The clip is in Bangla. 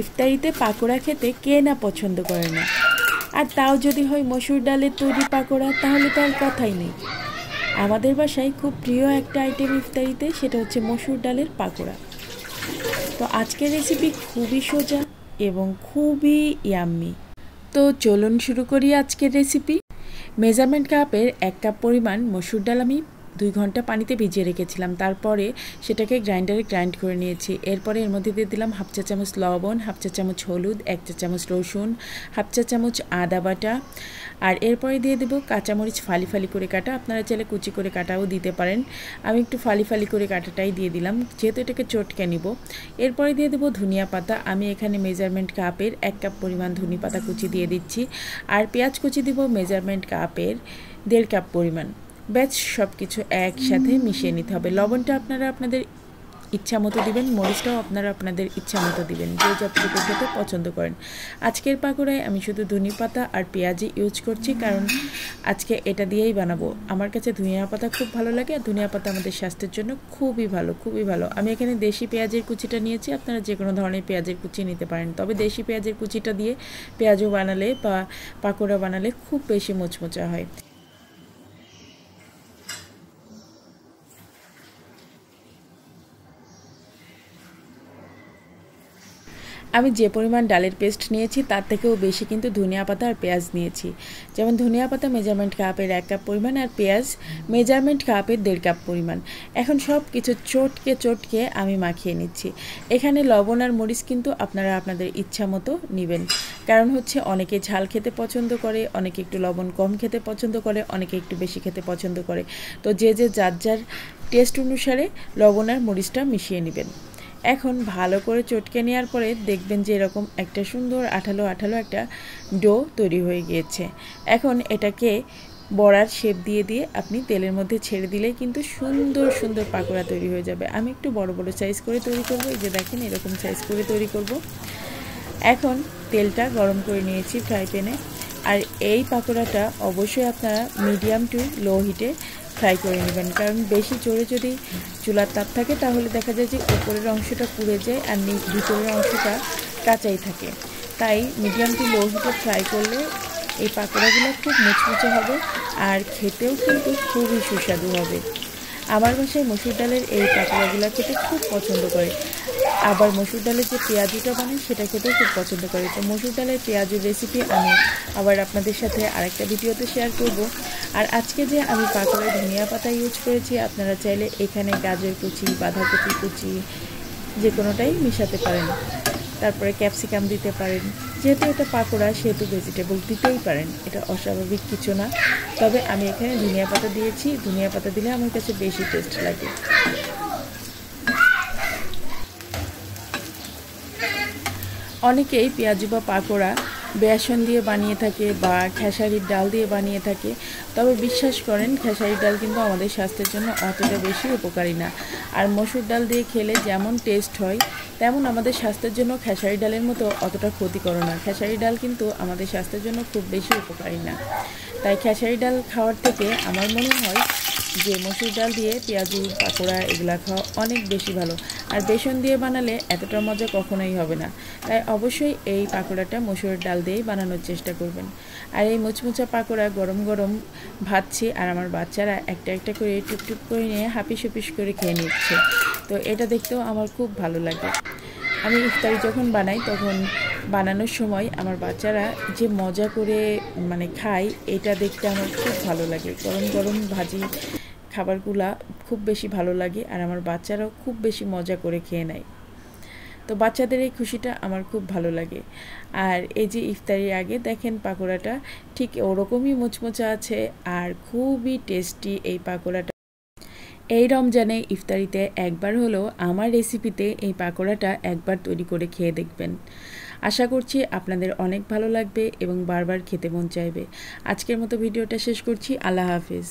ইফতারিতে পাকোড়া খেতে কে না পছন্দ করে না। আর তাও যদি হয় মসুর ডালের তৈরি পাকোড়া, তাহলে তো আর কথাই নেই। আমাদের বাসায় খুব প্রিয় একটা আইটেম ইফতারিতে, সেটা হচ্ছে মসুর ডালের পাকোড়া। তো আজকের রেসিপি খুবই সোজা এবং খুবই ইয়াম্মি। তো চলুন শুরু করি আজকের রেসিপি। মেজারমেন্ট কাপের 1 কাপ পরিমাণ মসুর ডাল আমি 2 ঘন্টা পানিতে ভিজিয়ে রেখেছিলাম। তারপরে সেটাকে গ্রাইন্ডারে গ্রাইন্ড করে নিয়েছি। এরপরে এর মধ্যে দিয়ে দিলাম 1/2 চা চামচ লবণ, 1/2 চা চামচ হলুদ, 1 চা চামচ রসুন, 1/2 চা চামচ আদা বাটা। আর এরপরে দিয়ে দেবো কাঁচামরিচ ফালি ফালি করে কাটা। আপনারা চাইলে কুচি করে কাটাও দিতে পারেন। আমি একটু ফালি ফালি করে কাটাটাই দিয়ে দিলাম, যেহেতু এটাকে চটকে নিব। এরপরে দিয়ে দেবো ধনিয়া পাতা। আমি এখানে মেজারমেন্ট কাপের 1 কাপ পরিমাণ ধনিয়া পাতা কুচি দিয়ে দিচ্ছি। আর পেঁয়াজ কুচি দিব মেজারমেন্ট কাপের 1.5 কাপ পরিমাণ। ব্যাস সব কিছু একসাথে মিশিয়ে নিতে হবে। লবণটা আপনারা আপনাদের ইচ্ছা মতো দিবেন, মরিচটাও আপনারা আপনাদের ইচ্ছা মতো দিবেন, যে যতটুকু খেতে পছন্দ করেন। আজকের পাকোড়ায় আমি শুধু ধনিয়া পাতা আর পেঁয়াজই ইউজ করছি, কারণ আজকে এটা দিয়েই বানাবো। আমার কাছে ধনিয়া পাতা খুব ভালো লাগে, আর ধনিয়া পাতা আমাদের স্বাস্থ্যের জন্য খুবই ভালো, খুবই ভালো। আমি এখানে দেশি পেঁয়াজের কুচিটা নিয়েছি, আপনারা যে কোনো ধরনের পেঁয়াজের কুচি নিতে পারেন। তবে দেশি পেঁয়াজের কুচিটা দিয়ে পেঁয়াজও বানালে বা পাকোড়া বানালে খুব বেশি মোচমোচা হয়। আমি যে পরিমাণ ডালের পেস্ট নিয়েছি তার থেকেও বেশি কিন্তু ধনিয়া পাতা আর পেঁয়াজ নিয়েছি। যেমন ধনিয়া পাতা মেজারমেন্ট কাপের 1 কাপ পরিমাণ, আর পেঁয়াজ মেজারমেন্ট কাপের 1.5 কাপ পরিমাণ। এখন সব কিছু চটকে চটকে আমি মাখিয়ে নিচ্ছি। এখানে লবণ আর মরিচ কিন্তু আপনারা আপনাদের ইচ্ছা মতো নেবেন, কারণ হচ্ছে অনেকে ঝাল খেতে পছন্দ করে, অনেকে একটু লবণ কম খেতে পছন্দ করে, অনেকে একটু বেশি খেতে পছন্দ করে। তো যে যার যার টেস্ট অনুসারে লবণ আর মরিচটা মিশিয়ে নেবেন। এখন ভালো করে চটকে নেওয়ার পরে দেখবেন যে এরকম একটা সুন্দর আঠালো আঠালো একটা ডো তৈরি হয়ে গিয়েছে। এখন এটাকে বড়ার শেপ দিয়ে দিয়ে আপনি তেলের মধ্যে ছেড়ে দিলেই কিন্তু সুন্দর সুন্দর পাকোড়া তৈরি হয়ে যাবে। আমি একটু বড় বড় সাইজ করে তৈরি করব, এই যে দেখেন এরকম সাইজ করে তৈরি করব। এখন তেলটা গরম করে নিয়েছি ফ্রাই প্যানে। আর এই পাকোড়াটা অবশ্যই আপনারা মিডিয়াম টু লো হিটে ফ্রাই করে নেবেন, কারণ বেশি জোরে যদি চুলার তাপ থাকে তাহলে দেখা যায় যে উপরের অংশটা পুড়ে যায় আর ভিতরের অংশটা কাঁচাই থাকে। তাই মিডিয়াম টু লো হিটে ফ্রাই করলে এই পাকোড়াগুলো খুব মুচমুচে হবে আর খেতেও কিন্তু খুবই সুস্বাদু হবে। আমার বাসায় মসুর ডালের এই পাকোড়াগুলো খেতে খুব পছন্দ করে, আবার মসুর ডালের যে পেঁয়াজুটা বানাই সেটা খেতেও খুব পছন্দ করে। তো মসুর ডালের পেঁয়াজুর রেসিপি আমি আবার আপনাদের সাথে আরেকটা ভিডিওতে শেয়ার করব। আর আজকে যে আমি পাকোড়ায় ধনিয়া পাতা ইউজ করেছি, আপনারা চাইলে এখানে গাজর কুচি, বাঁধাকপি কুচি যে কোনোটাই মিশাতে পারেন। তারপরে ক্যাপসিকাম দিতে পারেন। যেহেতু এটা পাকোড়া সেহেতু ভেজিটেবল দিতেই পারেন, এটা অস্বাভাবিক কিছু না। তবে আমি এখানে ধনিয়া পাতা দিয়েছি, ধনিয়া পাতা দিলে আমার কাছে বেশি টেস্ট লাগে। অনেকেই পেঁয়াজু বা পাকোড়া বেসন দিয়ে বানিয়ে থাকে বা খেসারির ডাল দিয়ে বানিয়ে থাকে। তবে বিশ্বাস করেন, খেসারির ডাল কিন্তু আমাদের স্বাস্থ্যের জন্য অতটা বেশি উপকারী না। আর মসুর ডাল দিয়ে খেলে যেমন টেস্ট হয়, তেমন আমাদের স্বাস্থ্যের জন্য খেসারি ডালের মতো অতটা ক্ষতিকর না। খেসারি ডাল কিন্তু আমাদের স্বাস্থ্যের জন্য খুব বেশি উপকারী না। তাই খেসারি ডাল খাওয়ার থেকে আমার মনে হয় যে মসুর ডাল দিয়ে পেঁয়াজু পাকোড়া এগুলা খাওয়া অনেক বেশি ভালো। আর বেসন দিয়ে বানালে এতটা মজা কখনোই হবে না। তাই অবশ্যই এই পাকোড়াটা মসুরের ডাল দিয়েই বানানোর চেষ্টা করবেন। আর এই মুচমুচা পাকোড়া গরম গরম ভাজছি, আর আমার বাচ্চারা একটা একটা করে টুকটুক করে নিয়ে হাপিস হুপিস করে খেয়ে নিচ্ছে। তো এটা দেখতেও আমার খুব ভালো লাগে। আমি ইফতারি যখন বানাই তখন বানানোর সময় আমার বাচ্চারা যে মজা করে খায়, এটা দেখতে আমার খুব ভালো লাগে। গরম গরম ভাজি খাবারগুলা খুব বেশি ভালো লাগে, আর আমার বাচ্চারাও খুব বেশি মজা করে খেয়ে নেয়। তো বাচ্চাদের এই খুশিটা আমার খুব ভালো লাগে। আর এই যে ইফতারির আগে দেখেন পাকোড়াটা ঠিক ওরকমই মুচমুচা আছে আর খুবই টেস্টি এই পাকোড়াটা। এই রমজানে ইফতারিতে একবার হলেও আমার রেসিপিতে এই পাকোড়াটা একবার তৈরি করে খেয়ে দেখবেন। আশা করছি আপনাদের অনেক ভালো লাগবে এবং বারবার খেতে মন চাইবে। আজকের মতো ভিডিওটা শেষ করছি। আল্লাহ হাফেজ।